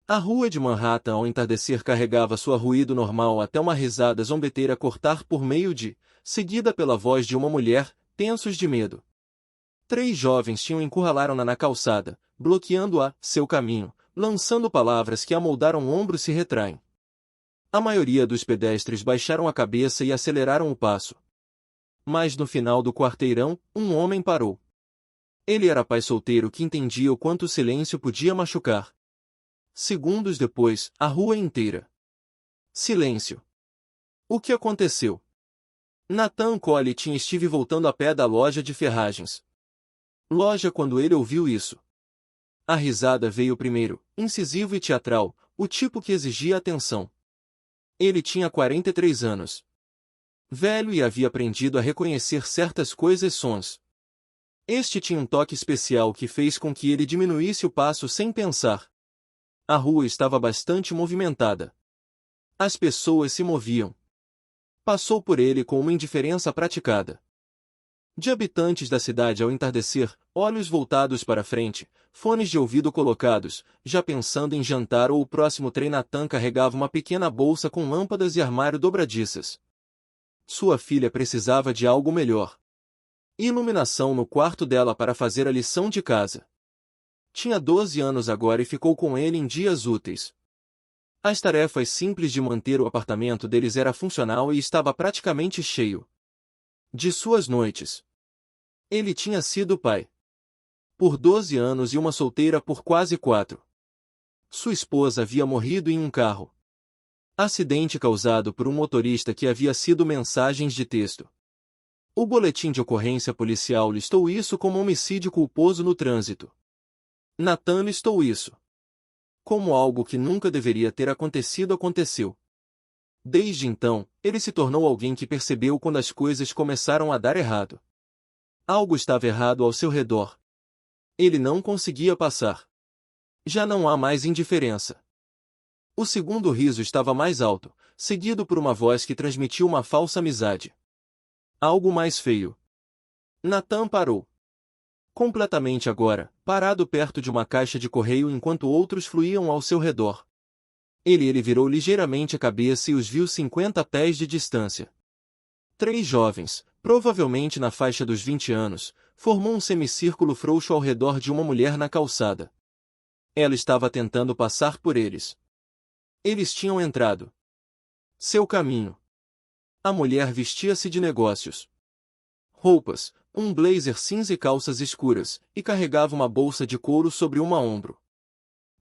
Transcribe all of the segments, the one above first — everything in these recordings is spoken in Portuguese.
A rua de Manhattan ao entardecer carregava sua ruído normal até uma risada zombeteira cortar por meio de, seguida pela voz de uma mulher, tensos de medo. 3 jovens tinham encurralaram-na na calçada, bloqueando seu caminho, lançando palavras que a moldaram ombros se retraem. A maioria dos pedestres baixaram a cabeça e aceleraram o passo. Mas no final do quarteirão, um homem parou. Ele era pai solteiro que entendia o quanto o silêncio podia machucar. Segundos depois, a rua inteira. Silêncio. O que aconteceu? Nathan Cole tinha Steve voltando a pé da loja de ferragens. Loja quando ele ouviu isso. A risada veio primeiro, incisivo e teatral, o tipo que exigia atenção. Ele tinha 43 anos. Velho e havia aprendido a reconhecer certas coisas e sons. Este tinha um toque especial que fez com que ele diminuísse o passo sem pensar. A rua estava bastante movimentada. As pessoas se moviam. Passou por ele com uma indiferença praticada. De habitantes da cidade ao entardecer, olhos voltados para frente, fones de ouvido colocados, já pensando em jantar ou o próximo trem. Nathan carregava uma pequena bolsa com lâmpadas e armário dobradiças. Sua filha precisava de algo melhor. Iluminação no quarto dela para fazer a lição de casa. Tinha 12 anos agora e ficou com ele em dias úteis. As tarefas simples de manter o apartamento deles era funcional e estava praticamente cheio. De suas noites. Ele tinha sido pai. Por 12 anos e uma solteira por quase 4. Sua esposa havia morrido em um carro. Acidente causado por um motorista que havia sido mensagens de texto. O boletim de ocorrência policial listou isso como homicídio culposo no trânsito. Nathan listou isso como algo que nunca deveria ter acontecido. Aconteceu. Desde então, ele se tornou alguém que percebeu quando as coisas começaram a dar errado. Algo estava errado ao seu redor. Ele não conseguia passar. Já não há mais indiferença. O segundo riso estava mais alto, seguido por uma voz que transmitiu uma falsa amizade. Algo mais feio. Nathan parou. Completamente agora, parado perto de uma caixa de correio enquanto outros fluíam ao seu redor. Ele virou ligeiramente a cabeça e os viu 50 pés de distância. 3 jovens, provavelmente na faixa dos 20 anos, formou um semicírculo frouxo ao redor de uma mulher na calçada. Ela estava tentando passar por eles. Eles tinham entrado. Seu caminho. A mulher vestia-se de negócios. Roupas, um blazer cinza e calças escuras, e carregava uma bolsa de couro sobre uma ombro.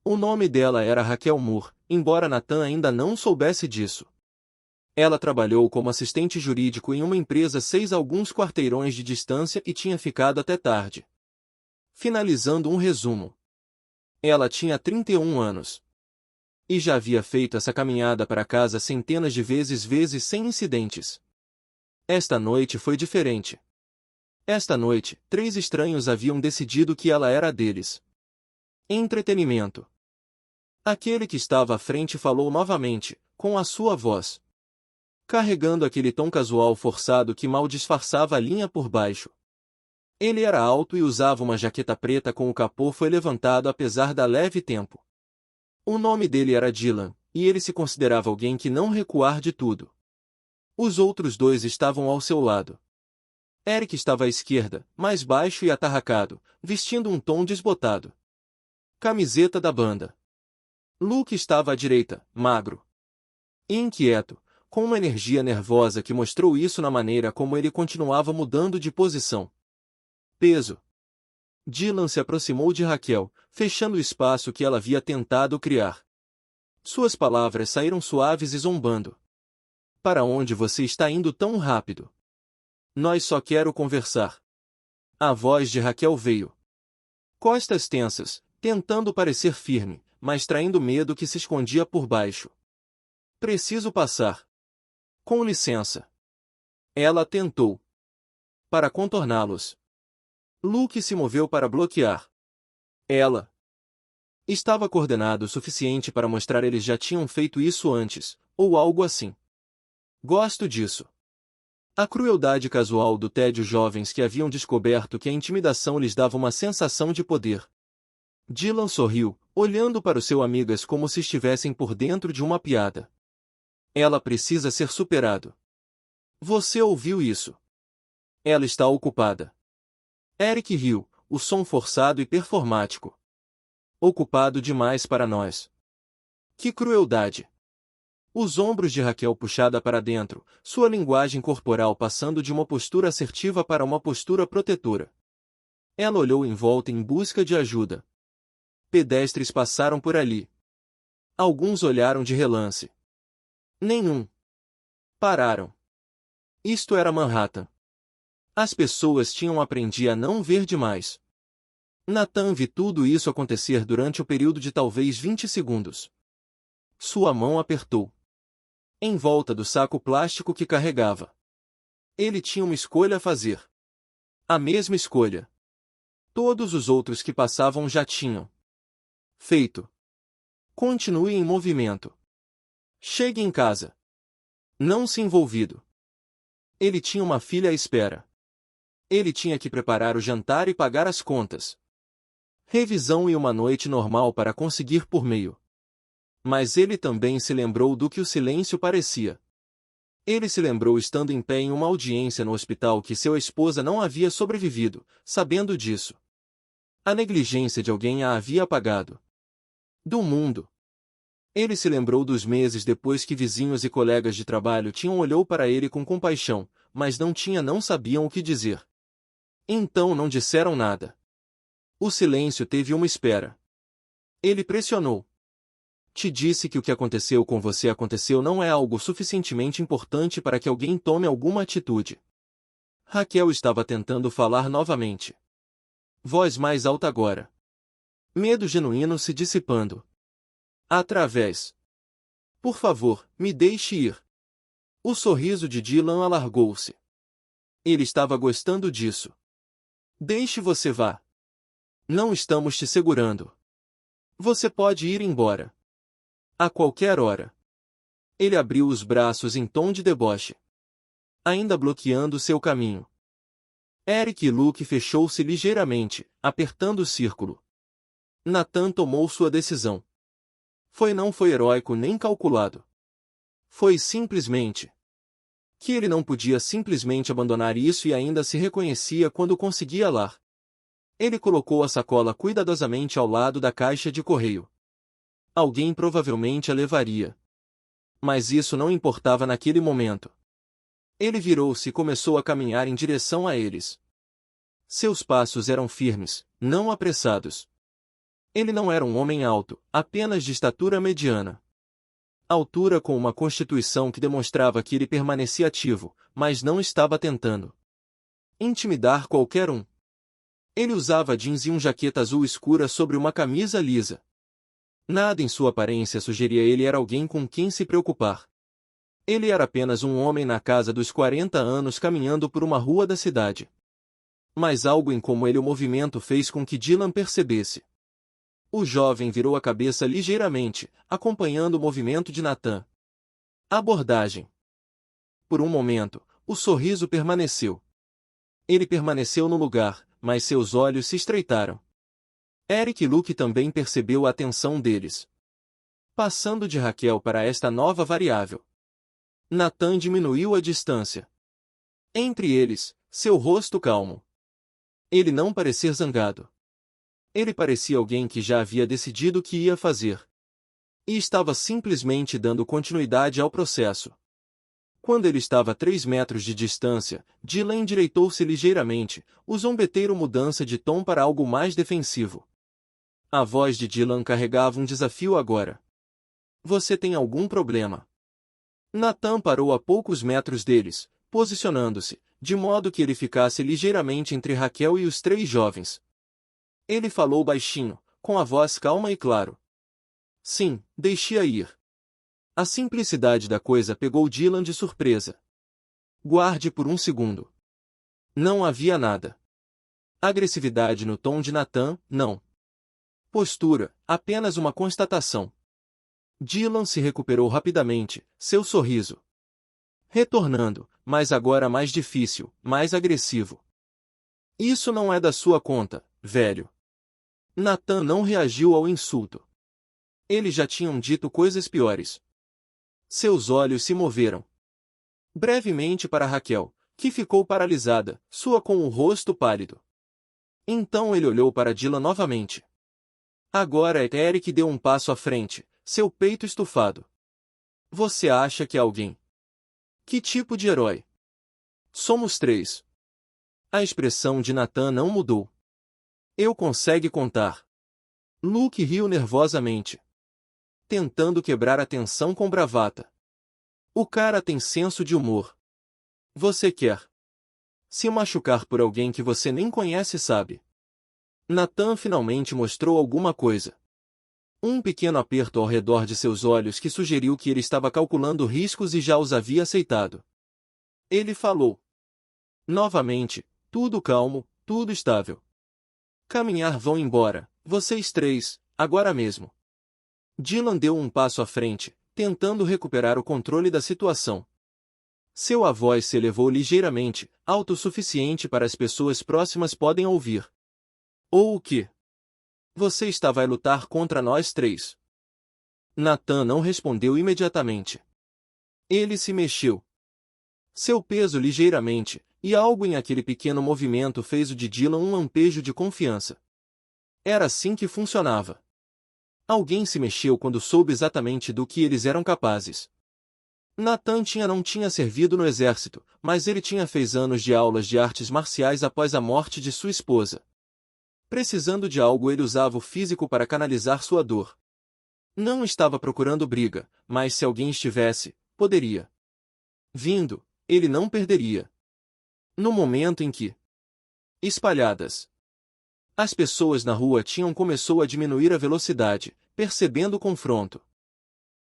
O nome dela era Raquel Moore, embora Nathan ainda não soubesse disso. Ela trabalhou como assistente jurídico em uma empresa 6 alguns quarteirões de distância e tinha ficado até tarde. Finalizando um resumo. Ela tinha 31 anos. E já havia feito essa caminhada para casa centenas de vezes sem incidentes. Esta noite foi diferente. Esta noite, 3 estranhos haviam decidido que ela era deles. Entretenimento. Aquele que estava à frente falou novamente, com a sua voz. Carregando aquele tom casual forçado que mal disfarçava a linha por baixo. Ele era alto e usava uma jaqueta preta com o capô foi levantado apesar da leve tempo. O nome dele era Dylan, e ele se considerava alguém que não recuar de tudo. Os outros 2 estavam ao seu lado. Eric estava à esquerda, mais baixo e atarracado, vestindo um tom desbotado. Camiseta da banda. Luke estava à direita, magro. E inquieto, com uma energia nervosa que mostrou isso na maneira como ele continuava mudando de posição. Peso. Dylan se aproximou de Raquel, fechando o espaço que ela havia tentado criar. Suas palavras saíram suaves e zombando. Para onde você está indo tão rápido? Nós só quero conversar. A voz de Raquel veio. Costas tensas, tentando parecer firme, mas traindo medo que se escondia por baixo. Preciso passar. Com licença. Ela tentou. Para contorná-los. Luke se moveu para bloquear. Ela estava coordenado o suficiente para mostrar eles já tinham feito isso antes, ou algo assim. Gosto disso. A crueldade casual do tédio jovens que haviam descoberto que a intimidação lhes dava uma sensação de poder. Dylan sorriu, olhando para o seu amigas como se estivessem por dentro de uma piada. Ela precisa ser superado. Você ouviu isso? Ela está ocupada. Eric riu, o som forçado e performático. Ocupado demais para nós. Que crueldade! Os ombros de Raquel puxada para dentro, sua linguagem corporal passando de uma postura assertiva para uma postura protetora. Ela olhou em volta em busca de ajuda. Pedestres passaram por ali. Alguns olharam de relance. Nenhum. Pararam. Isto era Manhattan. As pessoas tinham aprendido a não ver demais. Nathan viu tudo isso acontecer durante o período de talvez 20 segundos. Sua mão apertou. Em volta do saco plástico que carregava. Ele tinha uma escolha a fazer. A mesma escolha. Todos os outros que passavam já tinham feito. Continue em movimento. Chegue em casa. Não se envolvido. Ele tinha uma filha à espera. Ele tinha que preparar o jantar e pagar as contas. Revisão e uma noite normal para conseguir por meio. Mas ele também se lembrou do que o silêncio parecia. Ele se lembrou estando em pé em uma audiência no hospital que sua esposa não havia sobrevivido, sabendo disso. A negligência de alguém a havia apagado do mundo. Ele se lembrou dos meses depois que vizinhos e colegas de trabalho tinham olhado para ele com compaixão, mas não sabiam o que dizer. Então não disseram nada. O silêncio teve uma espera. Ele pressionou. Te disse que o que aconteceu com você aconteceu não é algo suficientemente importante para que alguém tome alguma atitude. Raquel estava tentando falar novamente. Voz mais alta agora. Medo genuíno se dissipando. Através. Por favor, me deixe ir. O sorriso de Dylan alargou-se. Ele estava gostando disso. Deixe você vá. Não estamos te segurando. Você pode ir embora. A qualquer hora. Ele abriu os braços em tom de deboche. Ainda bloqueando seu caminho. Eric e Luke fechou-se ligeiramente, apertando o círculo. Nathan tomou sua decisão. Não foi heróico nem calculado. Foi simplesmente que ele não podia simplesmente abandonar isso e ainda se reconhecia quando conseguia lá. Ele colocou a sacola cuidadosamente ao lado da caixa de correio. Alguém provavelmente a levaria. Mas isso não importava naquele momento. Ele virou-se e começou a caminhar em direção a eles. Seus passos eram firmes, não apressados. Ele não era um homem alto, apenas de estatura mediana. Altura com uma constituição que demonstrava que ele permanecia ativo, mas não estava tentando intimidar qualquer um. Ele usava jeans e uma jaqueta azul escura sobre uma camisa lisa. Nada em sua aparência sugeria ele era alguém com quem se preocupar. Ele era apenas um homem na casa dos 40 anos caminhando por uma rua da cidade. Mas algo em como ele o movimento fez com que Dylan percebesse. O jovem virou a cabeça ligeiramente, acompanhando o movimento de Nathan. Abordagem. Por um momento, o sorriso permaneceu. Ele permaneceu no lugar, mas seus olhos se estreitaram. Eric e Luke também percebeu a atenção deles. Passando de Raquel para esta nova variável. Nathan diminuiu a distância. Entre eles, seu rosto calmo. Ele não parecia zangado. Ele parecia alguém que já havia decidido o que ia fazer. E estava simplesmente dando continuidade ao processo. Quando ele estava a 3 metros de distância, Dylan endireitou-se ligeiramente, o zombeteiro mudança de tom para algo mais defensivo. A voz de Dylan carregava um desafio agora. Você tem algum problema? Nathan parou a poucos metros deles, posicionando-se, de modo que ele ficasse ligeiramente entre Raquel e os 3 jovens. Ele falou baixinho, com a voz calma e claro. Sim, deixe-a ir. A simplicidade da coisa pegou Dylan de surpresa. Guarde por um segundo. Não havia nada. Agressividade no tom de Nathan, não. Postura, apenas uma constatação. Dylan se recuperou rapidamente, seu sorriso retornando, mas agora mais difícil, mais agressivo. Isso não é da sua conta, velho. Nathan não reagiu ao insulto. Eles já tinham dito coisas piores. Seus olhos se moveram brevemente para Raquel, que ficou paralisada, sua com o rosto pálido. Então ele olhou para Dylan novamente. Agora Eric deu um passo à frente, seu peito estufado. Você acha que é alguém? Que tipo de herói? Somos 3. A expressão de Nathan não mudou. Eu consegue contar. Luke riu nervosamente, tentando quebrar a tensão com bravata. O cara tem senso de humor. Você quer se machucar por alguém que você nem conhece, sabe? Nathan finalmente mostrou alguma coisa. Um pequeno aperto ao redor de seus olhos que sugeriu que ele estava calculando riscos e já os havia aceitado. Ele falou. Novamente, tudo calmo, tudo estável. Caminhar vão embora, vocês 3, agora mesmo. Dylan deu um passo à frente, tentando recuperar o controle da situação. Seu voz se elevou ligeiramente, alto o suficiente para as pessoas próximas podem ouvir. Ou o quê? Você vai lutar contra nós 3. Nathan não respondeu imediatamente. Ele se mexeu. Seu peso ligeiramente, e algo em aquele pequeno movimento fez o de Dylan um lampejo de confiança. Era assim que funcionava. Alguém se mexeu quando soube exatamente do que eles eram capazes. Nathan não tinha servido no exército, mas ele tinha feito anos de aulas de artes marciais após a morte de sua esposa. Precisando de algo, ele usava o físico para canalizar sua dor. Não estava procurando briga, mas se alguém estivesse, poderia. Vindo, ele não perderia. No momento em que, espalhadas, as pessoas na rua começou a diminuir a velocidade, percebendo o confronto.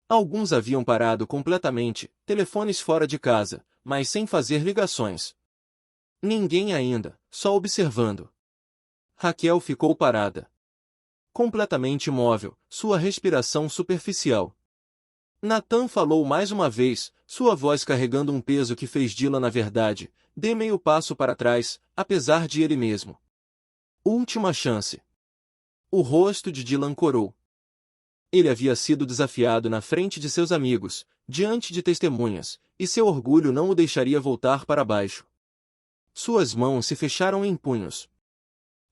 Alguns haviam parado completamente, telefones fora de casa, mas sem fazer ligações. Ninguém ainda, só observando. Raquel ficou parada. Completamente imóvel, sua respiração superficial. Nathan falou mais uma vez, sua voz carregando um peso que fez Dylan na verdade, dê meio passo para trás, apesar de ele mesmo. Última chance. O rosto de Dylan corou. Ele havia sido desafiado na frente de seus amigos, diante de testemunhas, e seu orgulho não o deixaria voltar para baixo. Suas mãos se fecharam em punhos.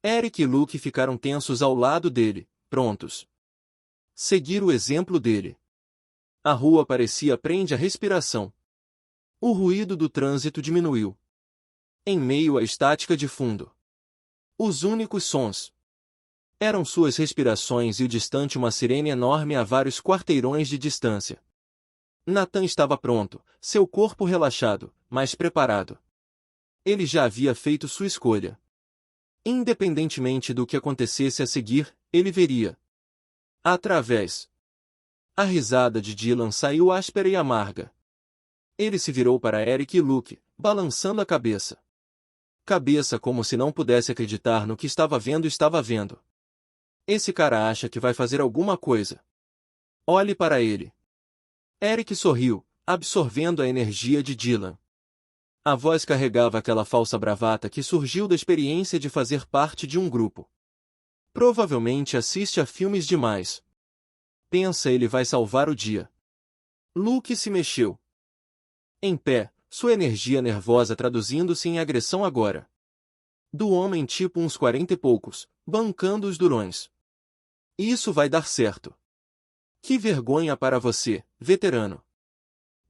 Eric e Luke ficaram tensos ao lado dele, prontos. Seguir o exemplo dele. A rua parecia prender a respiração. O ruído do trânsito diminuiu. Em meio à estática de fundo, os únicos sons eram suas respirações e o distante uma sirene enorme a vários quarteirões de distância. Nathan estava pronto, seu corpo relaxado, mas preparado. Ele já havia feito sua escolha. Independentemente do que acontecesse a seguir, ele veria. Através. A risada de Dylan saiu áspera e amarga. Ele se virou para Eric e Luke, balançando a cabeça. Cabeça como se não pudesse acreditar no que estava vendo. Esse cara acha que vai fazer alguma coisa. Olhe para ele. Eric sorriu, absorvendo a energia de Dylan. A voz carregava aquela falsa bravata que surgiu da experiência de fazer parte de um grupo. Provavelmente assiste a filmes demais. Pensa ele vai salvar o dia. Luke se mexeu. Em pé, sua energia nervosa traduzindo-se em agressão agora. Do homem tipo uns 40 e poucos, bancando os durões. Isso vai dar certo. Que vergonha para você, veterano.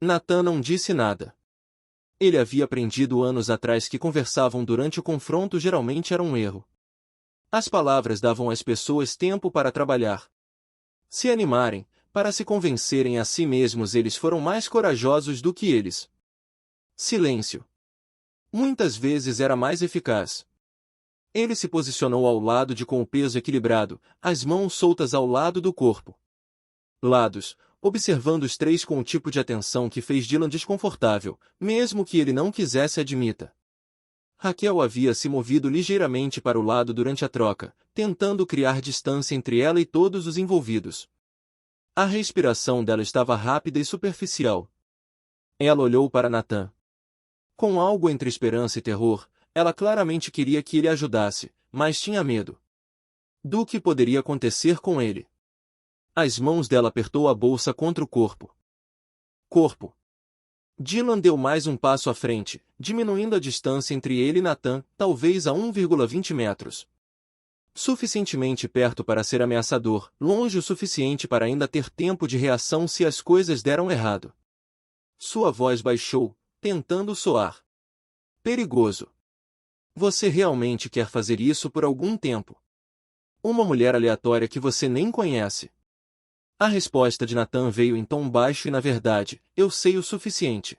Nathan não disse nada. Ele havia aprendido anos atrás que conversavam durante o confronto geralmente era um erro. As palavras davam às pessoas tempo para trabalhar. Se animarem, para se convencerem a si mesmos eles foram mais corajosos do que eles. Silêncio. Muitas vezes era mais eficaz. Ele se posicionou ao lado com o peso equilibrado, as mãos soltas ao lado do corpo. Lados, observando os 3 com um tipo de atenção que fez Dylan desconfortável, mesmo que ele não quisesse admita. Raquel havia se movido ligeiramente para o lado durante a troca, tentando criar distância entre ela e todos os envolvidos. A respiração dela estava rápida e superficial. Ela olhou para Nathan. Com algo entre esperança e terror, ela claramente queria que ele ajudasse, mas tinha medo. do que poderia acontecer com ele. As mãos dela apertou a bolsa contra o corpo. Dylan deu mais um passo à frente, diminuindo a distância entre ele e Nathan, talvez a 1,20 metros. Suficientemente perto para ser ameaçador, longe o suficiente para ainda ter tempo de reação se as coisas deram errado. Sua voz baixou, tentando soar perigoso. Você realmente quer fazer isso por algum tempo? Uma mulher aleatória que você nem conhece. A resposta de Nathan veio em tom baixo e na verdade, eu sei o suficiente.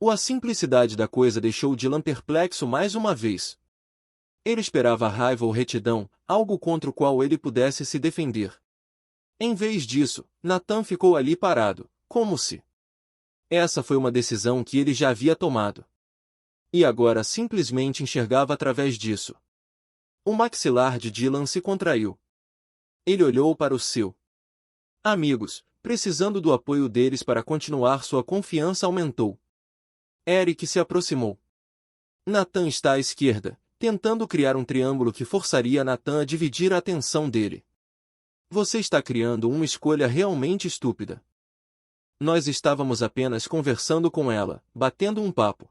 A simplicidade da coisa deixou Dylan perplexo mais uma vez. Ele esperava raiva ou retidão, algo contra o qual ele pudesse se defender. Em vez disso, Nathan ficou ali parado, como se essa foi uma decisão que ele já havia tomado. E agora simplesmente enxergava através disso. O maxilar de Dylan se contraiu. Ele olhou para os seus amigos, precisando do apoio deles para continuar. Sua confiança aumentou. Eric se aproximou. Nathan está à esquerda, tentando criar um triângulo que forçaria Nathan a dividir a atenção dele. Você está criando uma escolha realmente estúpida. Nós estávamos apenas conversando com ela, batendo um papo.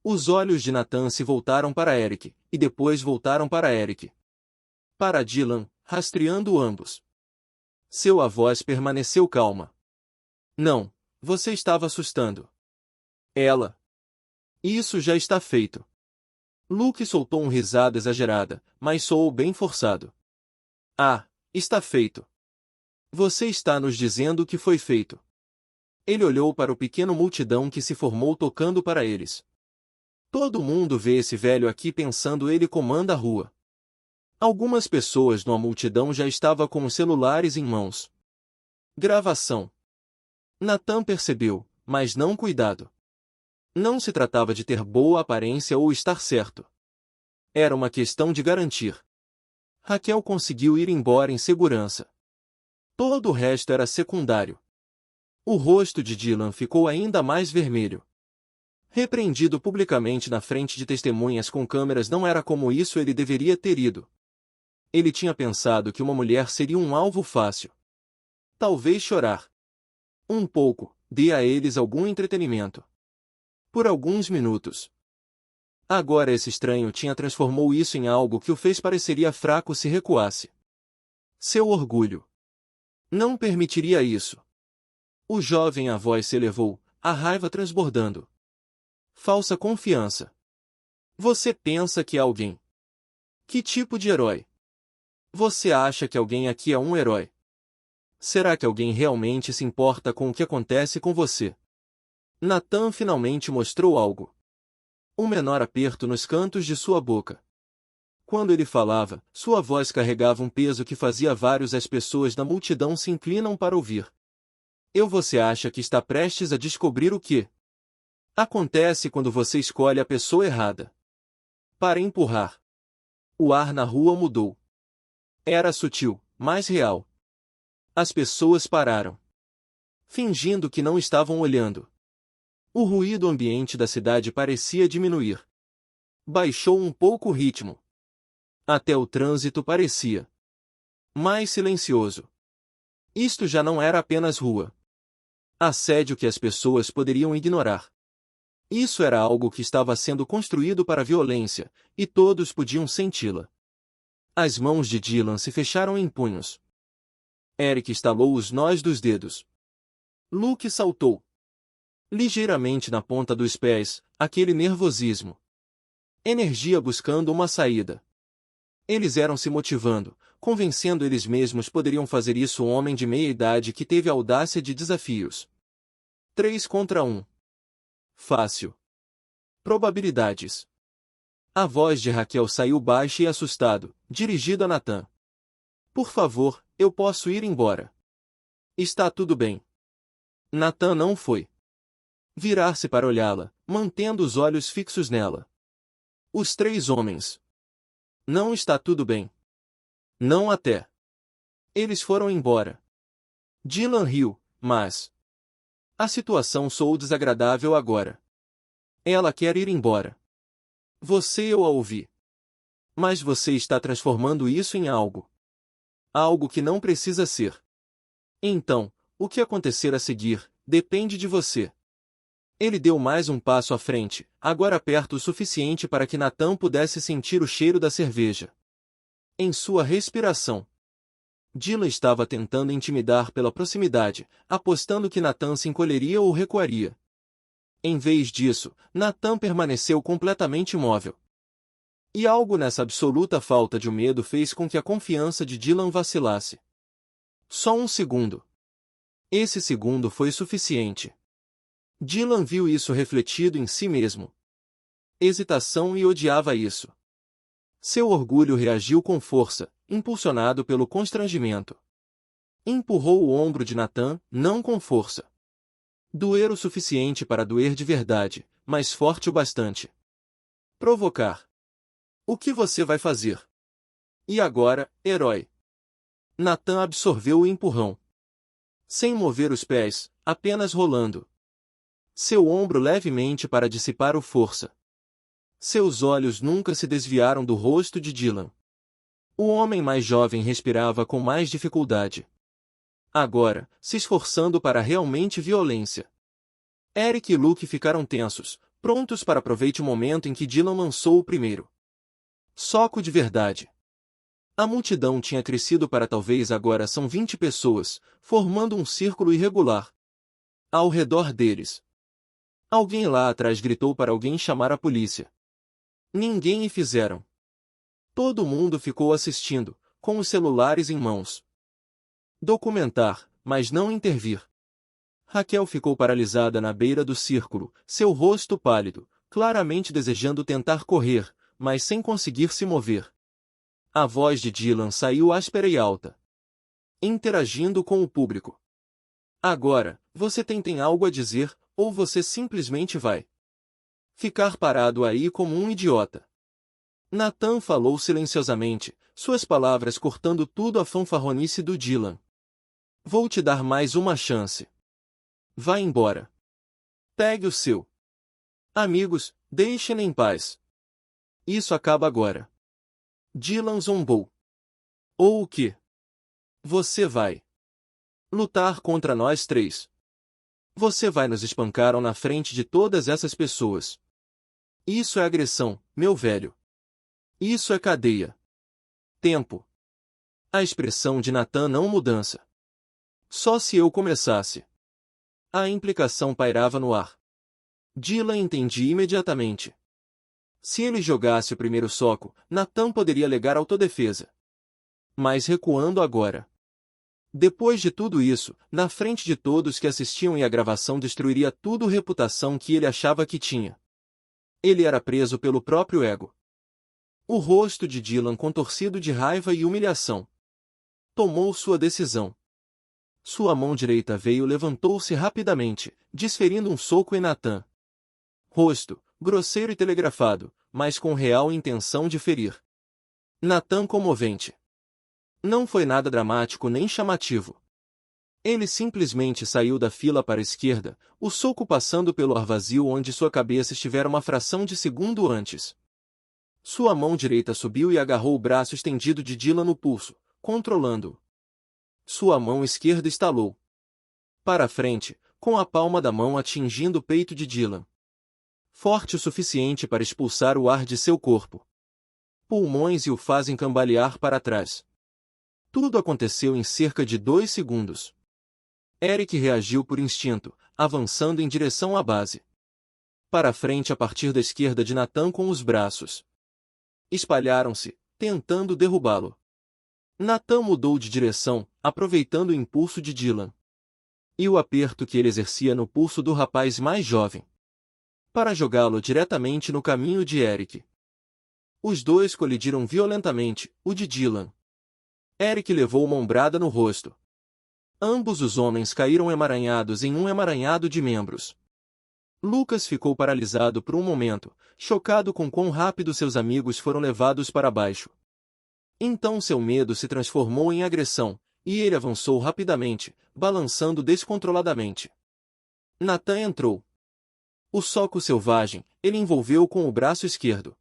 Os olhos de Nathan se voltaram para Eric, e depois voltaram para Eric. Para Dylan, rastreando ambos. Sua voz permaneceu calma. Não, você estava assustando ela. Isso já está feito. Luke soltou uma risada exagerada, mas soou bem forçado. Ah, está feito. Você está nos dizendo que foi feito. Ele olhou para o pequeno multidão que se formou tocando para eles. Todo mundo vê esse velho aqui pensando ele comanda a rua. Algumas pessoas na multidão já estavam com os celulares em mãos. Gravação. Nathan percebeu, mas não cuidado. Não se tratava de ter boa aparência ou estar certo. Era uma questão de garantir. Raquel conseguiu ir embora em segurança. Todo o resto era secundário. O rosto de Dylan ficou ainda mais vermelho. Repreendido publicamente na frente de testemunhas com câmeras não era como isso ele deveria ter ido. Ele tinha pensado que uma mulher seria um alvo fácil. Talvez chorar. Um pouco, dê a eles algum entretenimento. Por alguns minutos. Agora esse estranho tinha transformou isso em algo que o fez pareceria fraco se recuasse. Seu orgulho não permitiria isso. O jovem a voz se elevou, a raiva transbordando. Falsa confiança. Você pensa que é alguém. Que tipo de herói? Você acha que alguém aqui é um herói? Será que alguém realmente se importa com o que acontece com você? Nathan finalmente mostrou algo. Um menor aperto nos cantos de sua boca. Quando ele falava, sua voz carregava um peso que fazia vários as pessoas da multidão se inclinam para ouvir. Você acha que está prestes a descobrir o que acontece quando você escolhe a pessoa errada. Para empurrar. O ar na rua mudou. Era sutil, mais real. As pessoas pararam. Fingindo que não estavam olhando. O ruído ambiente da cidade parecia diminuir. Baixou um pouco o ritmo. Até o trânsito parecia mais silencioso. Isto já não era apenas rua. Assédio que as pessoas poderiam ignorar. Isso era algo que estava sendo construído para a violência, e todos podiam senti-la. As mãos de Dylan se fecharam em punhos. Eric estalou os nós dos dedos. Luke saltou ligeiramente na ponta dos pés, aquele nervosismo. Energia buscando uma saída. Eles eram se motivando, convencendo eles mesmos poderiam fazer isso. Um homem de meia idade que teve a audácia de desafios. 3 contra 1. Fácil. Probabilidades. A voz de Raquel saiu baixa e assustado, dirigida a Nathan. Por favor, eu posso ir embora. Está tudo bem. Nathan não foi. Virar-se para olhá-la, mantendo os olhos fixos nela. Os 3 homens. Não está tudo bem. Não até. Eles foram embora. Dylan riu, mas a situação soou desagradável agora. Ela quer ir embora. Eu a ouvi. Mas você está transformando isso em algo. Algo que não precisa ser. Então, o que acontecer a seguir, depende de você. Ele deu mais um passo à frente, agora perto o suficiente para que Nathan pudesse sentir o cheiro da cerveja em sua respiração. Dylan estava tentando intimidar pela proximidade, apostando que Nathan se encolheria ou recuaria. Em vez disso, Nathan permaneceu completamente imóvel. E algo nessa absoluta falta de medo fez com que a confiança de Dylan vacilasse. Só um segundo. Esse segundo foi suficiente. Dylan viu isso refletido em si mesmo. Hesitação e odiava isso. Seu orgulho reagiu com força, impulsionado pelo constrangimento. Empurrou o ombro de Nathan, não com força. Doer o suficiente para doer de verdade, mas forte o bastante. Provocar. O que você vai fazer? E agora, herói? Nathan absorveu o empurrão. Sem mover os pés, apenas rolando seu ombro levemente para dissipar o força. Seus olhos nunca se desviaram do rosto de Dylan. O homem mais jovem respirava com mais dificuldade. Agora, se esforçando para realmente violência. Eric e Luke ficaram tensos, prontos para aproveitar o momento em que Dylan lançou o primeiro soco de verdade. A multidão tinha crescido para talvez agora são 20 pessoas, formando um círculo irregular ao redor deles. Alguém lá atrás gritou para alguém chamar a polícia. Ninguém o fizeram. Todo mundo ficou assistindo, com os celulares em mãos. Documentar, mas não intervir. Raquel ficou paralisada na beira do círculo, seu rosto pálido, claramente desejando tentar correr, mas sem conseguir se mover. A voz de Dylan saiu áspera e alta, interagindo com o público. Agora, você tem algo a dizer, ou você simplesmente vai ficar parado aí como um idiota. Nathan falou silenciosamente, suas palavras cortando tudo a fanfarronice do Dylan. Vou te dar mais uma chance. Vá embora. Pegue o seu. Amigos, deixem-me em paz. Isso acaba agora. Dylan zombou. Ou o quê? Você vai lutar contra nós três. Você vai nos espancar na frente de todas essas pessoas. Isso é agressão, meu velho. Isso é cadeia. Tempo. A expressão de Nathan não mudança. Só se eu começasse. A implicação pairava no ar. Dylan entendia imediatamente. Se ele jogasse o primeiro soco, Nathan poderia alegar autodefesa. Mas recuando agora. Depois de tudo isso, na frente de todos que assistiam e a gravação destruiria tudo a reputação que ele achava que tinha. Ele era preso pelo próprio ego. O rosto de Dylan contorcido de raiva e humilhação. Tomou sua decisão. Sua mão direita levantou-se rapidamente, desferindo um soco em Nathan. Rosto, grosseiro e telegrafado, mas com real intenção de ferir. Nathan comovente. Não foi nada dramático nem chamativo. Ele simplesmente saiu da fila para a esquerda, o soco passando pelo ar vazio onde sua cabeça estivera uma fração de segundo antes. Sua mão direita subiu e agarrou o braço estendido de Dylan no pulso, controlando-o. Sua mão esquerda estalou para frente, com a palma da mão atingindo o peito de Dylan. Forte o suficiente para expulsar o ar de seu corpo. Pulmões e o fazem cambalear para trás. Tudo aconteceu em cerca de 2 segundos. Eric reagiu por instinto, avançando em direção à base. Para frente a partir da esquerda de Nathan com os braços. Espalharam-se, tentando derrubá-lo. Nathan mudou de direção, aproveitando o impulso de Dylan. E o aperto que ele exercia no pulso do rapaz mais jovem. Para jogá-lo diretamente no caminho de Eric. Os dois colidiram violentamente, o de Dylan. Eric levou uma ombrada no rosto. Ambos os homens caíram emaranhados em um emaranhado de membros. Lucas ficou paralisado por um momento, chocado com quão rápido seus amigos foram levados para baixo. Então seu medo se transformou em agressão, e ele avançou rapidamente, balançando descontroladamente. Nathan entrou. O soco selvagem, ele envolveu com o braço esquerdo.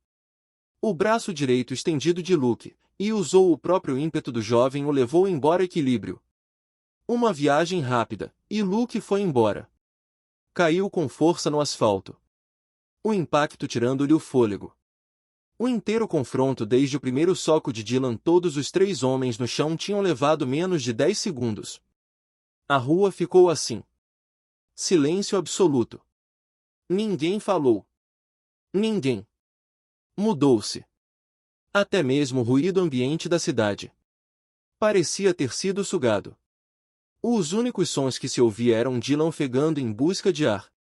O braço direito estendido de Luke, e usou o próprio ímpeto do jovem o levou embora equilíbrio. Uma viagem rápida, e Luke foi embora. Caiu com força no asfalto. O impacto tirando-lhe o fôlego. O inteiro confronto desde o primeiro soco de Dylan, todos os 3 homens no chão tinham levado menos de 10 segundos. A rua ficou assim. Silêncio absoluto. Ninguém falou. Ninguém. Mudou-se. Até mesmo o ruído ambiente da cidade parecia ter sido sugado. Os únicos sons que se ouvia eram Dylan ofegando em busca de ar.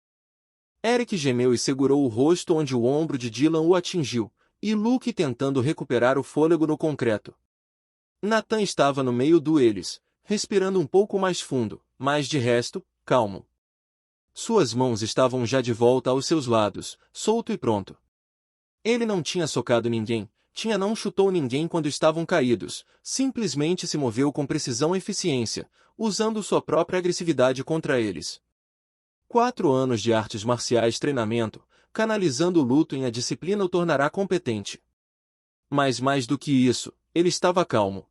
Eric gemeu e segurou o rosto onde o ombro de Dylan o atingiu, e Luke tentando recuperar o fôlego no concreto. Nathan estava no meio deles, respirando um pouco mais fundo, mas de resto, calmo. Suas mãos estavam já de volta aos seus lados, solto e pronto. Ele não tinha socado ninguém, não chutou ninguém quando estavam caídos, simplesmente se moveu com precisão e eficiência, usando sua própria agressividade contra eles. 4 anos de artes marciais treinamento, canalizando o luto em a disciplina o tornará competente. Mas mais do que isso, ele estava calmo.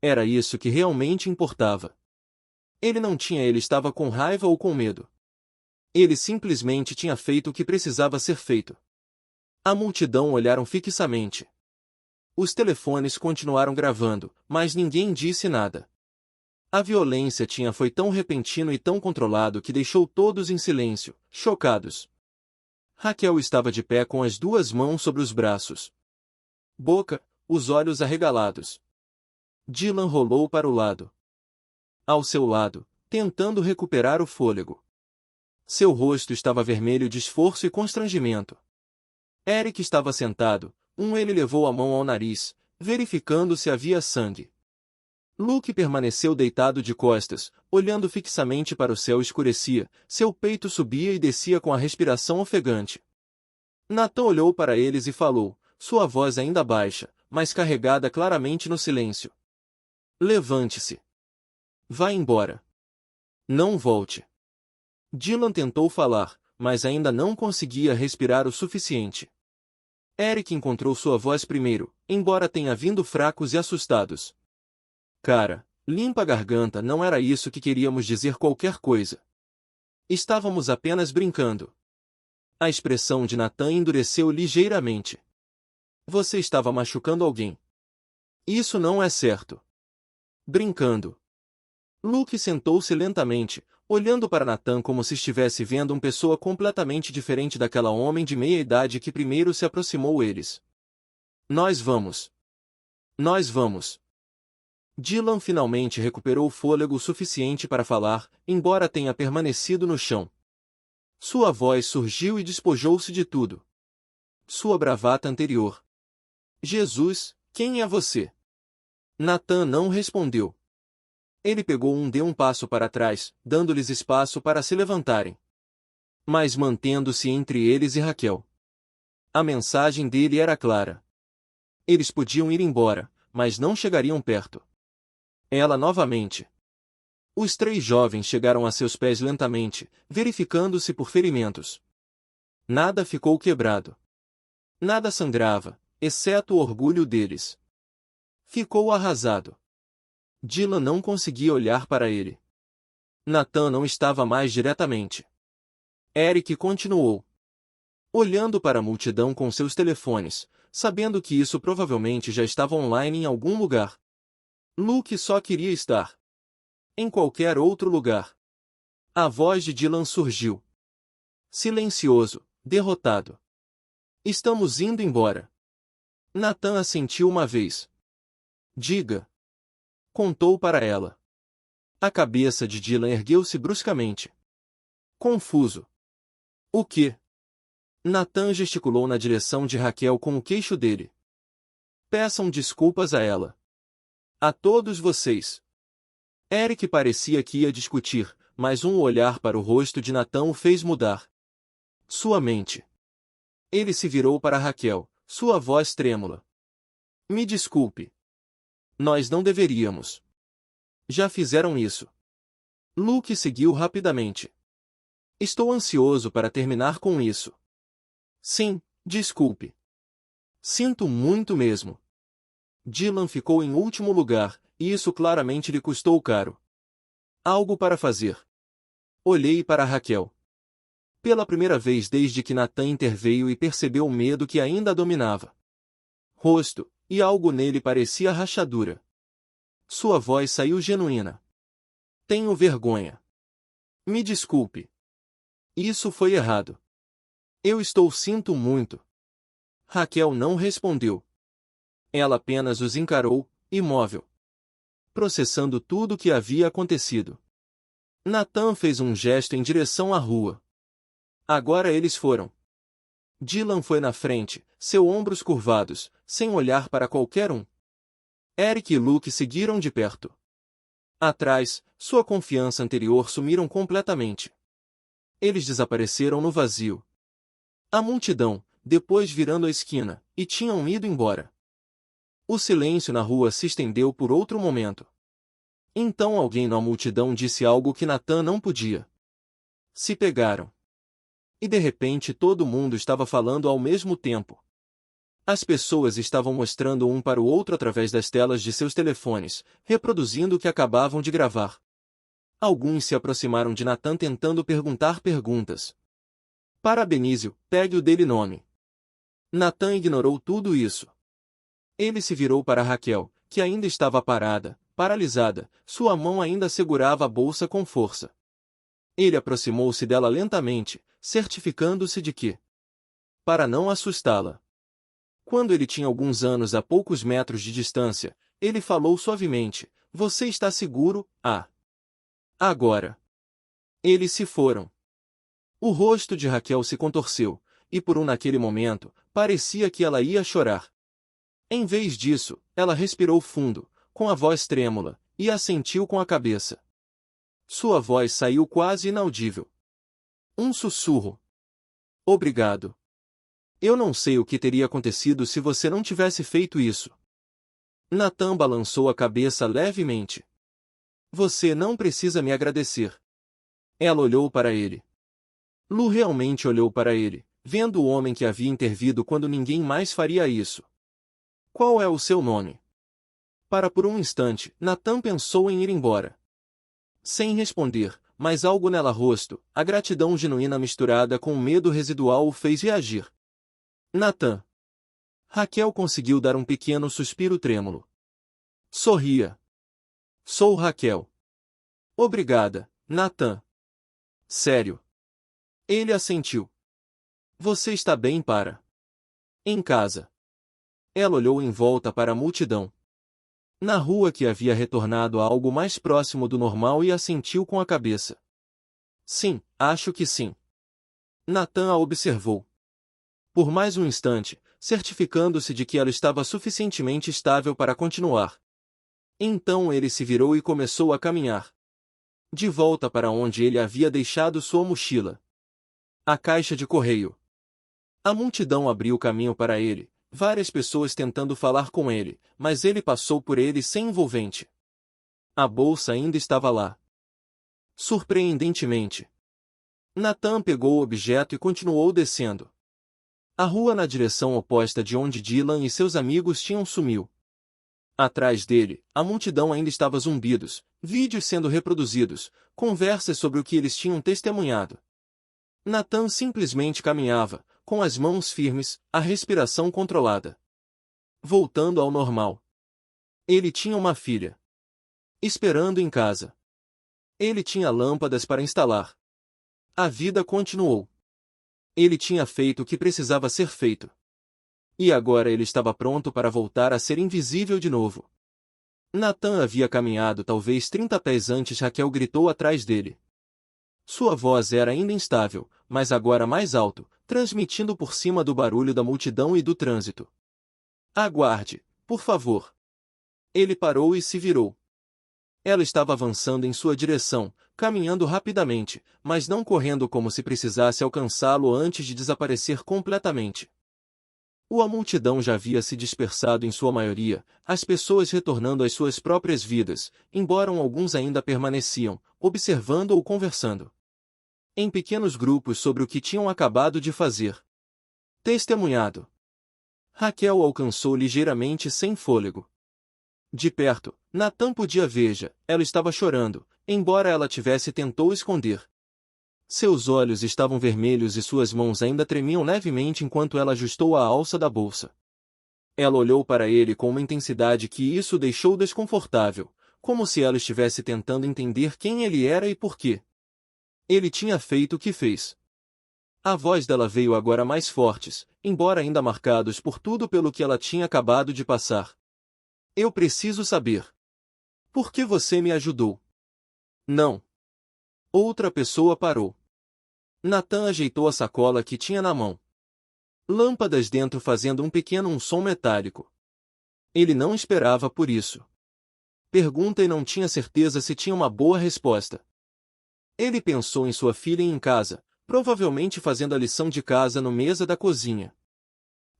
Era isso que realmente importava. Ele estava com raiva ou com medo. Ele simplesmente tinha feito o que precisava ser feito. A multidão olharam fixamente. Os telefones continuaram gravando, mas ninguém disse nada. A violência foi tão repentino e tão controlado que deixou todos em silêncio, chocados. Raquel estava de pé com as 2 mãos sobre os braços. Boca, os olhos arregalados. Dylan rolou para o lado. Ao seu lado, tentando recuperar o fôlego. Seu rosto estava vermelho de esforço e constrangimento. Eric estava sentado, ele levou a mão ao nariz, verificando se havia sangue. Luke permaneceu deitado de costas, olhando fixamente para o céu escurecia, seu peito subia e descia com a respiração ofegante. Nathan olhou para eles e falou, sua voz ainda baixa, mas carregada claramente no silêncio. Levante-se. Vá embora. Não volte. Dylan tentou falar, mas ainda não conseguia respirar o suficiente. Eric encontrou sua voz primeiro, embora tenha vindo fracos e assustados. Cara, limpa a garganta, não era isso que queríamos dizer qualquer coisa. Estávamos apenas brincando. A expressão de Nathan endureceu ligeiramente. Você estava machucando alguém. Isso não é certo. Brincando. Luke sentou-se lentamente, olhando para Nathan como se estivesse vendo uma pessoa completamente diferente daquela homem de meia-idade que primeiro se aproximou eles. Nós vamos. Nós vamos. Dylan finalmente recuperou o fôlego suficiente para falar, embora tenha permanecido no chão. Sua voz surgiu e despojou-se de tudo. Sua bravata anterior. Jesus, quem é você? Nathan não respondeu. Ele deu um passo para trás, dando-lhes espaço para se levantarem. Mas mantendo-se entre eles e Raquel. A mensagem dele era clara. Eles podiam ir embora, mas não chegariam perto. Ela novamente. Os 3 jovens chegaram a seus pés lentamente, verificando-se por ferimentos. Nada ficou quebrado. Nada sangrava, exceto o orgulho deles. Ficou arrasado. Dylan não conseguia olhar para ele. Nathan não estava mais diretamente. Eric continuou. Olhando para a multidão com seus telefones, sabendo que isso provavelmente já estava online em algum lugar. Luke só queria estar em qualquer outro lugar. A voz de Dylan surgiu. Silencioso, derrotado. Estamos indo embora. Nathan assentiu uma vez. Diga. Contou para ela. A cabeça de Dylan ergueu-se bruscamente. Confuso. O quê? Nathan gesticulou na direção de Raquel com o queixo dele. Peçam desculpas a ela. A todos vocês. Eric parecia que ia discutir, mas um olhar para o rosto de Nathan o fez mudar sua mente. Ele se virou para Raquel, sua voz trêmula. Me desculpe. Nós não deveríamos. Já fizeram isso. Luke seguiu rapidamente. Estou ansioso para terminar com isso. Sim, desculpe. Sinto muito mesmo. Dylan ficou em último lugar, e isso claramente lhe custou caro. Algo para fazer. Olhei para Raquel. Pela primeira vez desde que Nathan interveio e percebeu o medo que ainda a dominava. Rosto, e algo nele parecia rachadura. Sua voz saiu genuína. Tenho vergonha. Me desculpe. Isso foi errado. Eu sinto muito. Raquel não respondeu. Ela apenas os encarou, imóvel, processando tudo o que havia acontecido. Nathan fez um gesto em direção à rua. Agora eles foram. Dylan foi na frente, seus ombros curvados, sem olhar para qualquer um. Eric e Luke seguiram de perto. Atrás, sua confiança anterior sumiram completamente. Eles desapareceram no vazio. A multidão, depois virando a esquina, e tinham ido embora. O silêncio na rua se estendeu por outro momento. Então alguém na multidão disse algo que Nathan não podia. Se pegaram. E de repente todo mundo estava falando ao mesmo tempo. As pessoas estavam mostrando um para o outro através das telas de seus telefones, reproduzindo o que acabavam de gravar. Alguns se aproximaram de Nathan tentando perguntar perguntas. Parabenize-o, pegue o dele nome. Nathan ignorou tudo isso. Ele se virou para Raquel, que ainda estava parada, paralisada, sua mão ainda segurava a bolsa com força. Ele aproximou-se dela lentamente, certificando-se de que, para não assustá-la. Quando ele tinha alguns anos a poucos metros de distância, ele falou suavemente, você está seguro, ah? Agora. Eles se foram. O rosto de Raquel se contorceu, e por naquele momento, parecia que ela ia chorar. Em vez disso, ela respirou fundo, com a voz trêmula, e assentiu com a cabeça. Sua voz saiu quase inaudível. Um sussurro. Obrigado. Eu não sei o que teria acontecido se você não tivesse feito isso. Nathan balançou a cabeça levemente. Você não precisa me agradecer. Ela olhou para ele. Lu realmente olhou para ele, vendo o homem que havia intervido quando ninguém mais faria isso. Qual é o seu nome? Para por um instante, Nathan pensou em ir embora. Sem responder, mas algo nela rosto, a gratidão genuína misturada com o medo residual o fez reagir. Nathan. Raquel conseguiu dar um pequeno suspiro trêmulo. Sorria. Sou Raquel. Obrigada, Nathan. Sério. Ele assentiu. Você está bem para? Em casa. Ela olhou em volta para a multidão. Na rua que havia retornado a algo mais próximo do normal e assentiu com a cabeça. Sim, acho que sim. Nathan a observou. Por mais um instante, certificando-se de que ela estava suficientemente estável para continuar. Então ele se virou e começou a caminhar. De volta para onde ele havia deixado sua mochila. A caixa de correio. A multidão abriu caminho para ele, várias pessoas tentando falar com ele, mas ele passou por eles sem envolvente. A bolsa ainda estava lá. Surpreendentemente. Nathan pegou o objeto e continuou descendo. A rua na direção oposta de onde Dylan e seus amigos tinham sumiu. Atrás dele, a multidão ainda estava zumbidos, vídeos sendo reproduzidos, conversas sobre o que eles tinham testemunhado. Nathan simplesmente caminhava, com as mãos firmes, a respiração controlada. Voltando ao normal. Ele tinha uma filha. Esperando em casa. Ele tinha lâmpadas para instalar. A vida continuou. Ele tinha feito o que precisava ser feito. E agora ele estava pronto para voltar a ser invisível de novo. Nathan havia caminhado talvez 30 pés antes Raquel gritou atrás dele. Sua voz era ainda instável, mas agora mais alto, transmitindo por cima do barulho da multidão e do trânsito. Aguarde, por favor. Ele parou e se virou. Ela estava avançando em sua direção, caminhando rapidamente, mas não correndo como se precisasse alcançá-lo antes de desaparecer completamente. A multidão já havia se dispersado em sua maioria, as pessoas retornando às suas próprias vidas, embora alguns ainda permaneciam, observando ou conversando. Em pequenos grupos sobre o que tinham acabado de fazer. Testemunhado. Raquel alcançou ligeiramente sem fôlego. De perto, Natan podia veja, ela estava chorando, embora ela tentou esconder. Seus olhos estavam vermelhos e suas mãos ainda tremiam levemente enquanto ela ajustou a alça da bolsa. Ela olhou para ele com uma intensidade que isso o deixou desconfortável, como se ela estivesse tentando entender quem ele era e por quê ele tinha feito o que fez. A voz dela veio agora mais fortes, embora ainda marcados por tudo pelo que ela tinha acabado de passar. Eu preciso saber. Por que você me ajudou? Não. Outra pessoa parou. Natan ajeitou a sacola que tinha na mão. Lâmpadas dentro fazendo um pequeno som metálico. Ele não esperava por isso. Pergunta e não tinha certeza se tinha uma boa resposta. Ele pensou em sua filha em casa, provavelmente fazendo a lição de casa no mesa da cozinha.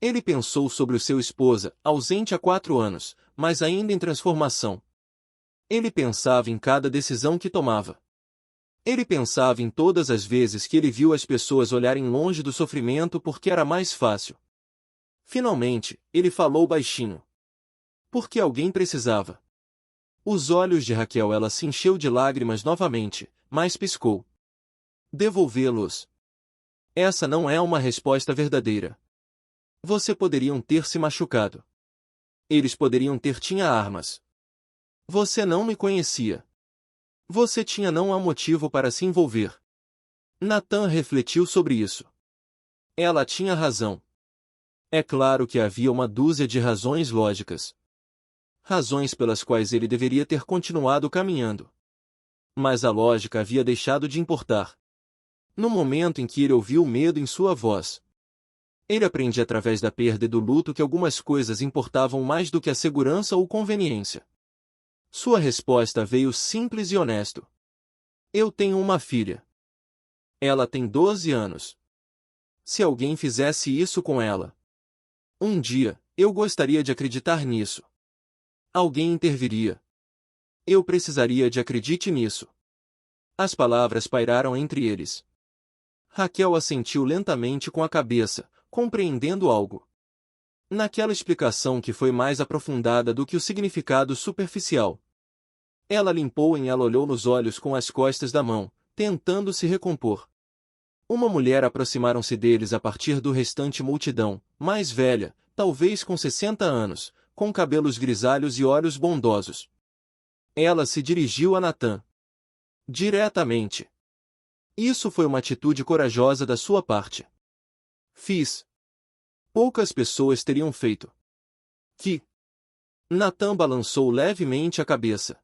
Ele pensou sobre o seu esposa, ausente há 4 anos, mas ainda em transformação. Ele pensava em cada decisão que tomava. Ele pensava em todas as vezes que ele viu as pessoas olharem longe do sofrimento porque era mais fácil. Finalmente, ele falou baixinho. Porque alguém precisava. Os olhos de Raquel ela se encheu de lágrimas novamente, mas piscou. Devolvê-los. Essa não é uma resposta verdadeira. Você poderiam ter se machucado. Eles poderiam ter tinha armas. Você não me conhecia. Você não há motivo para se envolver. Natan refletiu sobre isso. Ela tinha razão. É claro que havia uma dúzia de razões lógicas. Razões pelas quais ele deveria ter continuado caminhando. Mas a lógica havia deixado de importar. No momento em que ele ouviu o medo em sua voz. Ele aprende através da perda e do luto que algumas coisas importavam mais do que a segurança ou conveniência. Sua resposta veio simples e honesto. Eu tenho uma filha. Ela tem 12 anos. Se alguém fizesse isso com ela. Um dia, eu gostaria de acreditar nisso. Alguém interviria. Eu precisaria de acredite nisso. As palavras pairaram entre eles. Raquel assentiu lentamente com a cabeça, compreendendo algo. Naquela explicação que foi mais aprofundada do que o significado superficial. Ela ela olhou nos olhos com as costas da mão, tentando se recompor. Uma mulher aproximaram-se deles a partir do restante multidão, mais velha, talvez com 60 anos, com cabelos grisalhos e olhos bondosos. Ela se dirigiu a Natan. Diretamente. Isso foi uma atitude corajosa da sua parte. Fiz. Poucas pessoas teriam feito. Que? Natan balançou levemente a cabeça.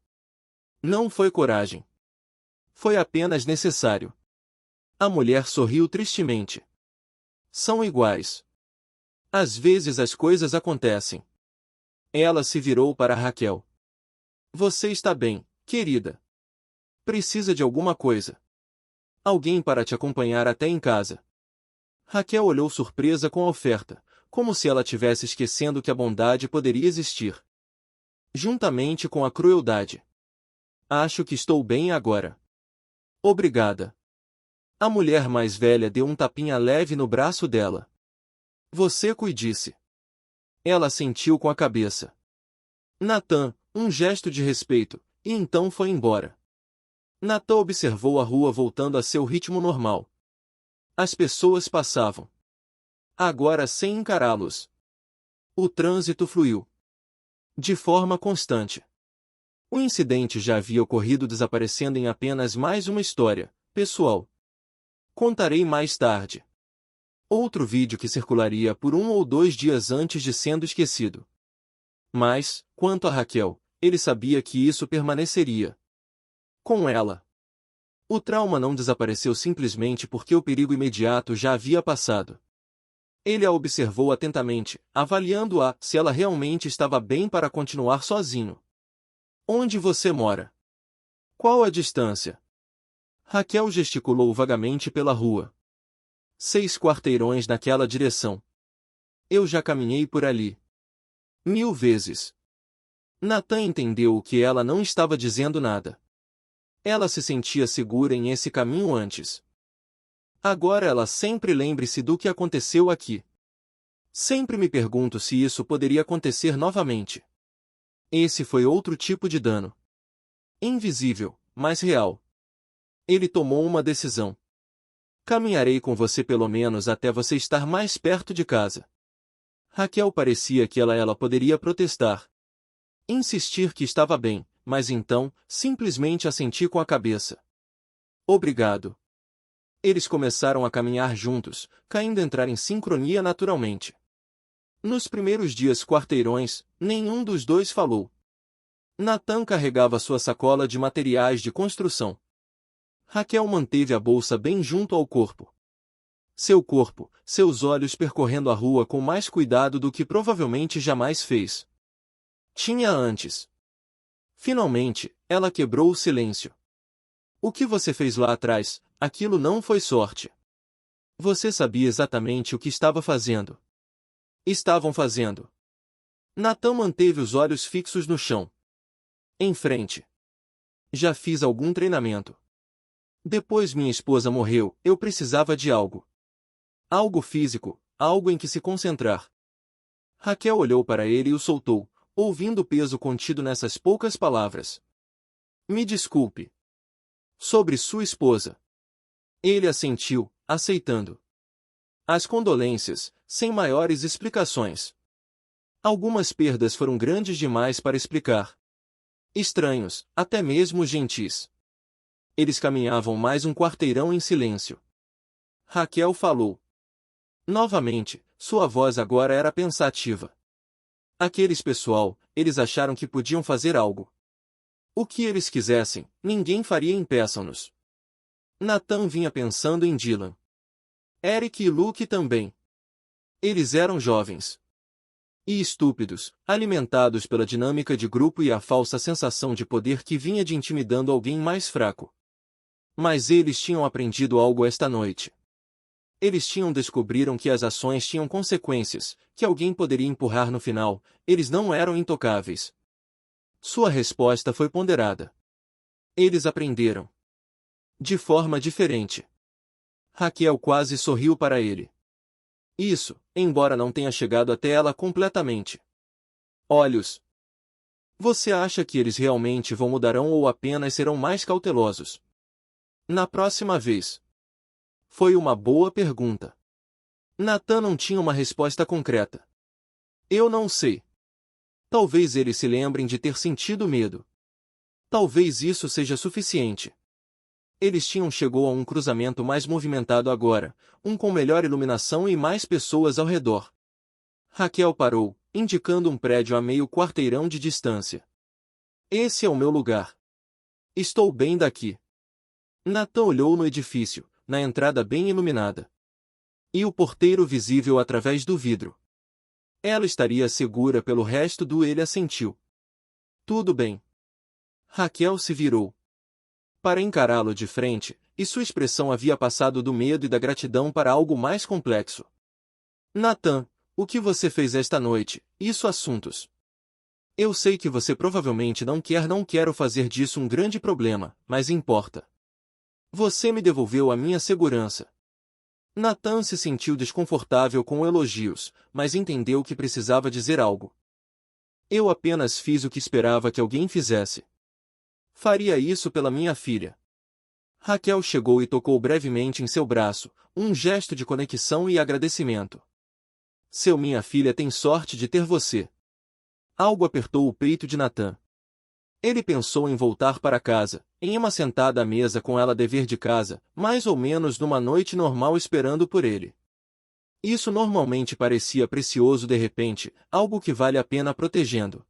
Não foi coragem. Foi apenas necessário. A mulher sorriu tristemente. São iguais. Às vezes as coisas acontecem. Ela se virou para Raquel. Você está bem, querida? Precisa de alguma coisa? Alguém para te acompanhar até em casa. Raquel olhou surpresa com a oferta, como se ela tivesse esquecendo que a bondade poderia existir. Juntamente com a crueldade. Acho que estou bem agora. Obrigada. A mulher mais velha deu um tapinha leve no braço dela. Você disse. Ela assentiu com a cabeça. Natan, um gesto de respeito, e então foi embora. Natan observou a rua voltando a seu ritmo normal. As pessoas passavam. Agora sem encará-los. O trânsito fluiu. De forma constante. O incidente já havia ocorrido desaparecendo em apenas mais uma história, pessoal. Contarei mais tarde. Outro vídeo que circularia por 1 ou 2 dias antes de sendo esquecido. Mas, quanto a Raquel, ele sabia que isso permaneceria. Com ela. O trauma não desapareceu simplesmente porque o perigo imediato já havia passado. Ele a observou atentamente, avaliando-a se ela realmente estava bem para continuar sozinho. Onde você mora? Qual a distância? Raquel gesticulou vagamente pela rua. 6 quarteirões naquela direção. Eu já caminhei por ali. 1000 vezes. Natan entendeu que ela não estava dizendo nada. Ela se sentia segura em esse caminho antes. Agora ela sempre lembre-se do que aconteceu aqui. Sempre me pergunto se isso poderia acontecer novamente. Esse foi outro tipo de dano. Invisível, mas real. Ele tomou uma decisão. Caminharei com você pelo menos até você estar mais perto de casa. Raquel parecia que ela poderia protestar. Insistir que estava bem, mas então, simplesmente assenti com a cabeça. Obrigado. Eles começaram a caminhar juntos, caindo entrar em sincronia naturalmente. Nos primeiros dias quarteirões, nenhum dos dois falou. Nathan carregava sua sacola de materiais de construção. Raquel manteve a bolsa bem junto ao corpo. Seu corpo, seus olhos percorrendo a rua com mais cuidado do que provavelmente jamais fez. Tinha antes. Finalmente, ela quebrou o silêncio. O que você fez lá atrás, aquilo não foi sorte. Você sabia exatamente o que estava fazendo. Estavam fazendo. Nathan manteve os olhos fixos no chão. Em frente. Já fiz algum treinamento. Depois minha esposa morreu, eu precisava de algo. Algo físico, algo em que se concentrar. Raquel olhou para ele e o soltou, ouvindo o peso contido nessas poucas palavras. Me desculpe. Sobre sua esposa. Ele assentiu, aceitando. As condolências, sem maiores explicações. Algumas perdas foram grandes demais para explicar. Estranhos, até mesmo gentis. Eles caminhavam mais um quarteirão em silêncio. Raquel falou. Novamente, sua voz agora era pensativa. Aqueles pessoal, eles acharam que podiam fazer algo. O que eles quisessem, ninguém faria impeçam-nos. Nathan vinha pensando em Dylan. Eric e Luke também. Eles eram jovens. E estúpidos, alimentados pela dinâmica de grupo e a falsa sensação de poder que vinha de intimidando alguém mais fraco. Mas eles tinham aprendido algo esta noite. Eles descobriram que as ações tinham consequências, que alguém poderia empurrar no final, eles não eram intocáveis. Sua resposta foi ponderada. Eles aprenderam. De forma diferente. Raquel quase sorriu para ele. Isso, embora não tenha chegado até ela completamente. Olhos. Você acha que eles realmente mudarão ou apenas serão mais cautelosos? Na próxima vez. Foi uma boa pergunta. Nathan não tinha uma resposta concreta. Eu não sei. Talvez eles se lembrem de ter sentido medo. Talvez isso seja suficiente. Eles chegou a um cruzamento mais movimentado agora, um com melhor iluminação e mais pessoas ao redor. Raquel parou, indicando um prédio a meio quarteirão de distância. Esse é o meu lugar. Estou bem daqui. Nathan olhou no edifício, na entrada bem iluminada. E o porteiro visível através do vidro. Ela estaria segura pelo resto do ele assentiu. Tudo bem. Raquel se virou para encará-lo de frente, e sua expressão havia passado do medo e da gratidão para algo mais complexo. Nathan, o que você fez esta noite, isso assuntos. Eu sei que você provavelmente não quero fazer disso um grande problema, mas importa. Você me devolveu a minha segurança. Nathan se sentiu desconfortável com elogios, mas entendeu que precisava dizer algo. Eu apenas fiz o que esperava que alguém fizesse. Faria isso pela minha filha. Raquel chegou e tocou brevemente em seu braço, um gesto de conexão e agradecimento. Minha filha tem sorte de ter você. Algo apertou o peito de Nathan. Ele pensou em voltar para casa, em Emma sentada à mesa com ela dever de casa, mais ou menos numa noite normal esperando por ele. Isso normalmente parecia precioso de repente, algo que vale a pena protegendo.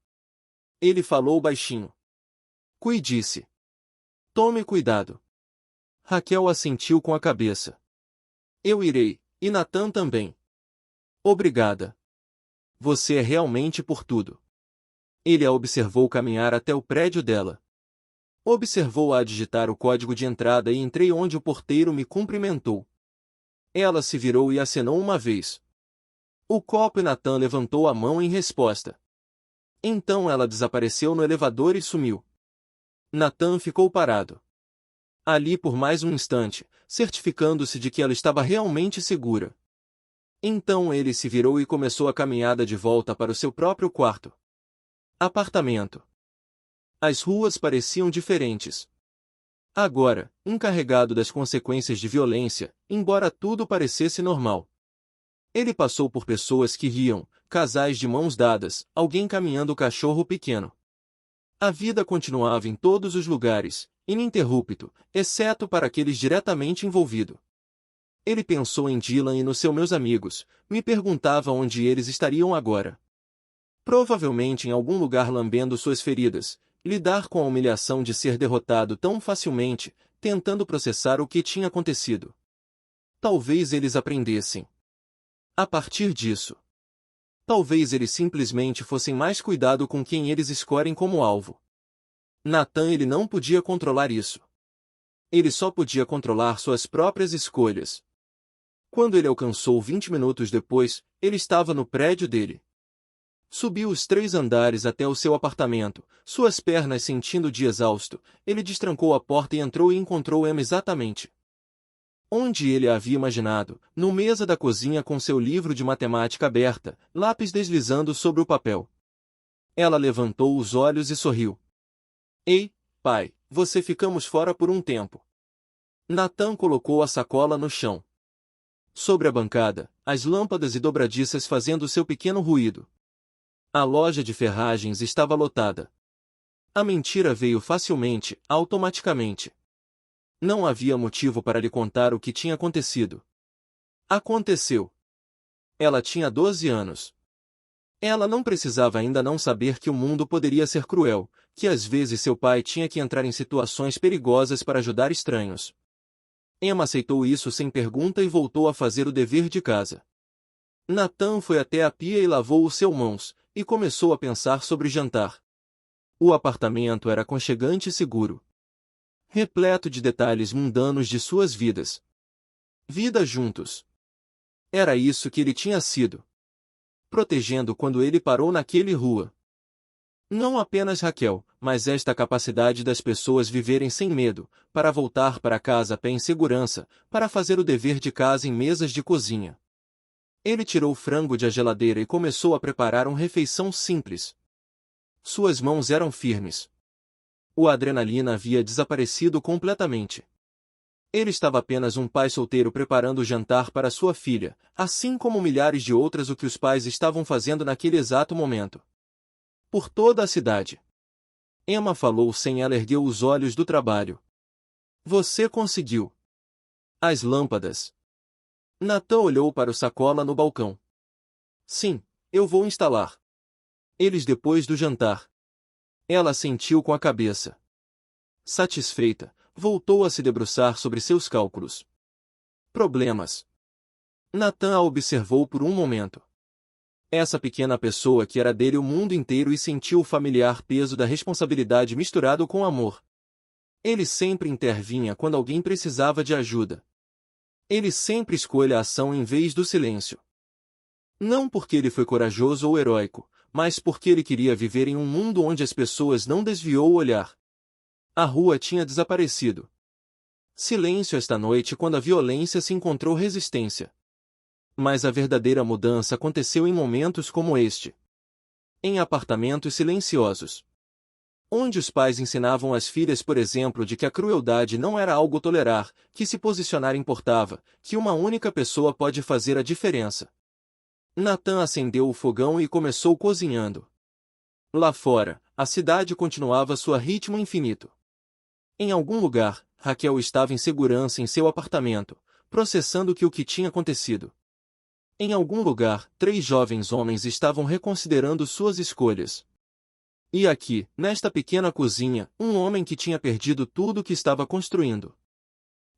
Ele falou baixinho. Cuide-se. Tome cuidado. Raquel assentiu com a cabeça. Eu irei, e Nathan também. Obrigada. Você é realmente por tudo. Ele a observou caminhar até o prédio dela. Observou-a digitar o código de entrada e entrei onde o porteiro me cumprimentou. Ela se virou e acenou uma vez. O copo e Nathan levantou a mão em resposta. Então ela desapareceu no elevador e sumiu. Nathan ficou parado. Ali por mais um instante, certificando-se de que ela estava realmente segura. Então ele se virou e começou a caminhada de volta para o seu próprio quarto. Apartamento. As ruas pareciam diferentes. Agora, encarregado das consequências de violência, embora tudo parecesse normal. Ele passou por pessoas que riam, casais de mãos dadas, alguém caminhando o cachorro pequeno. A vida continuava em todos os lugares, ininterrupto, exceto para aqueles diretamente envolvidos. Ele pensou em Dylan e nos seus meus amigos, me perguntava onde eles estariam agora. Provavelmente em algum lugar lambendo suas feridas, lidar com a humilhação de ser derrotado tão facilmente, tentando processar o que tinha acontecido. Talvez eles aprendessem. A partir disso. Talvez eles simplesmente fossem mais cuidado com quem eles escolhem como alvo. Nathan ele não podia controlar isso. Ele só podia controlar suas próprias escolhas. Quando ele alcançou 20 minutos depois, ele estava no prédio dele. Subiu os 3 andares até o seu apartamento, suas pernas sentindo de exausto, ele destrancou a porta e entrou e encontrou Emma exatamente onde ele a havia imaginado, no mesa da cozinha com seu livro de matemática aberta, lápis deslizando sobre o papel. Ela levantou os olhos e sorriu. Ei, pai, você ficamos fora por um tempo. Nathan colocou a sacola no chão. Sobre a bancada, as lâmpadas e dobradiças fazendo seu pequeno ruído. A loja de ferragens estava lotada. A mentira veio facilmente, automaticamente. Não havia motivo para lhe contar o que tinha acontecido. Aconteceu. Ela tinha 12 anos. Ela não precisava ainda não saber que o mundo poderia ser cruel, que às vezes seu pai tinha que entrar em situações perigosas para ajudar estranhos. Emma aceitou isso sem pergunta e voltou a fazer o dever de casa. Nathan foi até a pia e lavou os seus mãos, e começou a pensar sobre o jantar. O apartamento era aconchegante e seguro. Repleto de detalhes mundanos de suas vidas. Vida juntos. Era isso que ele tinha sido. Protegendo quando ele parou naquele rua. Não apenas Raquel, mas esta capacidade das pessoas viverem sem medo, para voltar para casa a pé em segurança, para fazer o dever de casa em mesas de cozinha. Ele tirou o frango da geladeira e começou a preparar uma refeição simples. Suas mãos eram firmes. A adrenalina havia desaparecido completamente. Ele estava apenas um pai solteiro preparando o jantar para sua filha, assim como milhares de outras o que os pais estavam fazendo naquele exato momento. Por toda a cidade. Emma falou sem ela erguer os olhos do trabalho. Você conseguiu. As lâmpadas. Nathan olhou para o sacola no balcão. Sim, eu vou instalar. Eles depois do jantar. Ela sentiu com a cabeça. Satisfeita, voltou a se debruçar sobre seus cálculos. Problemas. Nathan a observou por um momento. Essa pequena pessoa que era dele o mundo inteiro e sentiu o familiar peso da responsabilidade misturado com amor. Ele sempre intervinha quando alguém precisava de ajuda. Ele sempre escolhe a ação em vez do silêncio. Não porque ele foi corajoso ou heróico, mas porque ele queria viver em um mundo onde as pessoas não desviou o olhar. A rua tinha desaparecido. Silêncio esta noite quando a violência se encontrou resistência. Mas a verdadeira mudança aconteceu em momentos como este. Em apartamentos silenciosos. Onde os pais ensinavam às filhas, por exemplo, de que a crueldade não era algo a tolerar, que se posicionar importava, que uma única pessoa pode fazer a diferença. Nathan acendeu o fogão e começou cozinhando. Lá fora, a cidade continuava seu ritmo infinito. Em algum lugar, Raquel estava em segurança em seu apartamento, processando o que tinha acontecido. Em algum lugar, 3 jovens homens estavam reconsiderando suas escolhas. E aqui, nesta pequena cozinha, um homem que tinha perdido tudo o que estava construindo.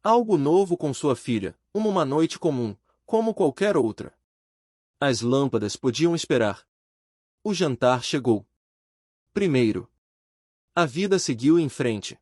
Algo novo com sua filha, uma noite comum, como qualquer outra. As lâmpadas podiam esperar. O jantar chegou. Primeiro. A vida seguiu em frente.